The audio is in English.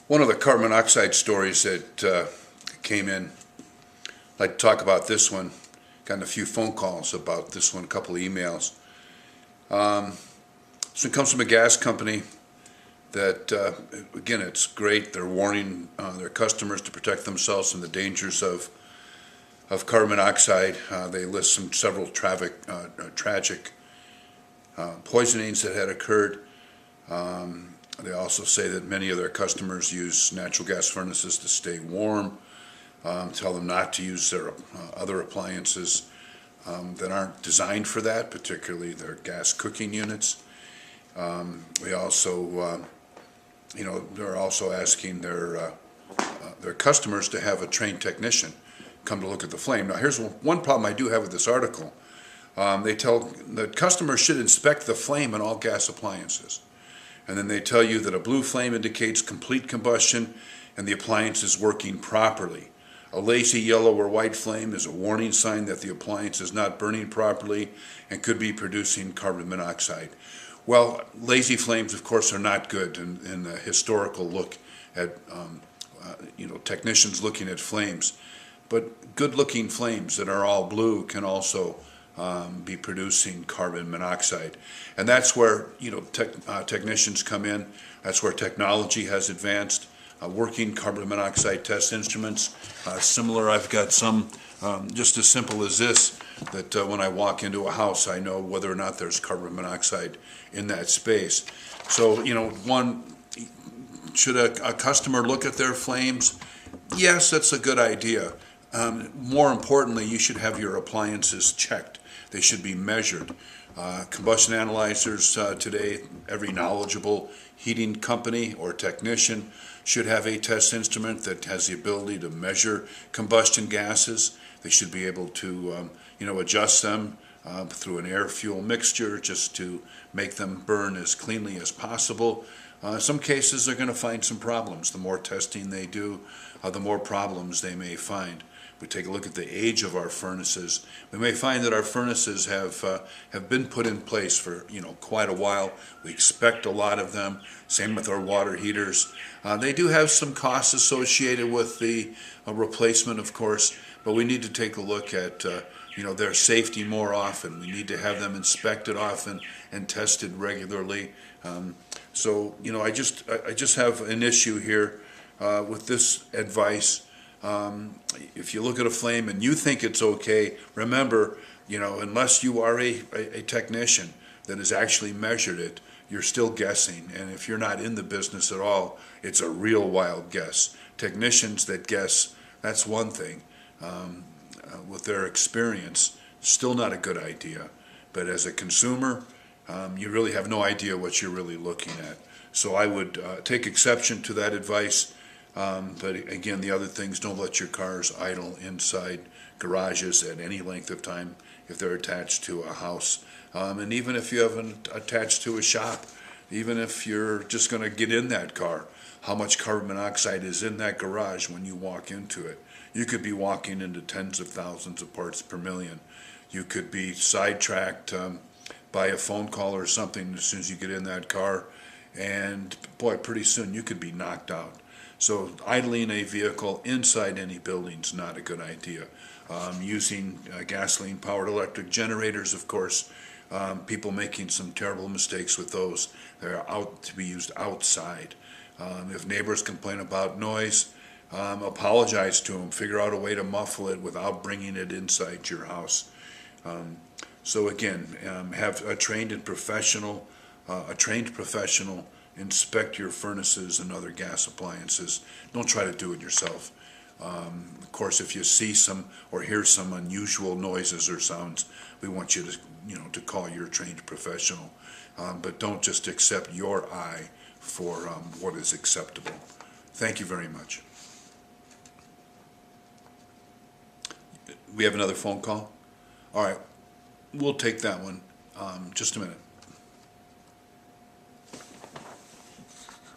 One of the carbon monoxide stories that came in, I'd like to talk about this one. Gotten a few phone calls about this one, a couple of emails. This one comes from a gas company that, again, it's great. They're warning their customers to protect themselves from the dangers of carbon monoxide. They list several tragic poisonings that had occurred. They also say that many of their customers use natural gas furnaces to stay warm. Tell them not to use their other appliances that aren't designed for that, particularly their gas cooking units. We also, they're also asking their customers to have a trained technician come to look at the flame. Now, here's one problem I do have with this article. They tell the customer should inspect the flame in all gas appliances. And then they tell you that a blue flame indicates complete combustion and the appliance is working properly. A lazy yellow or white flame is a warning sign that the appliance is not burning properly and could be producing carbon monoxide. Well, lazy flames, of course, are not good in the historical look at, technicians looking at flames. But good-looking flames that are all blue can also be producing carbon monoxide. And that's where, technicians come in. That's where technology has advanced. Working carbon monoxide test instruments. Similar, I've got some just as simple as this, that when I walk into a house, I know whether or not there's carbon monoxide in that space. So, should a customer look at their flames? Yes, that's a good idea. More importantly, you should have your appliances checked. They should be measured. Combustion analyzers today, every knowledgeable heating company or technician should have a test instrument that has the ability to measure combustion gases. They should be able to, adjust them through an air-fuel mixture just to make them burn as cleanly as possible. In some cases, they're going to find some problems. The more testing they do, the more problems they may find. We take a look at the age of our furnaces. We may find that our furnaces have been put in place for quite a while. We expect a lot of them. Same with our water heaters. They do have some costs associated with the replacement, of course, but we need to take a look at their safety more often. We need to have them inspected often and tested regularly. I just have an issue here with this advice. If you look at a flame and you think it's okay, remember, unless you are a technician that has actually measured it, you're still guessing. And if you're not in the business at all, it's a real wild guess. Technicians that guess, that's one thing. With their experience, still not a good idea. But as a consumer, you really have no idea what you're really looking at. So I would take exception to that advice. But again, the other things, don't let your cars idle inside garages at any length of time if they're attached to a house. And even if you haven't attached to a shop, even if you're just going to get in that car, how much carbon monoxide is in that garage when you walk into it? You could be walking into tens of thousands of parts per million. You could be sidetracked by a phone call or something as soon as you get in that car. And boy, pretty soon you could be knocked out. So idling a vehicle inside any building is not a good idea. Using gasoline-powered electric generators, of course, people making some terrible mistakes with those. They're out to be used outside. If neighbors complain about noise, apologize to them. Figure out a way to muffle it without bringing it inside your house. So again, have a trained professional inspect your furnaces and other gas appliances. Don't try to do it yourself. Of course, if you see some or hear some unusual noises or sounds, we want you to call your trained professional. But don't just accept your eye for what is acceptable. Thank you very much. We have another phone call? All right, we'll take that one. Just a minute.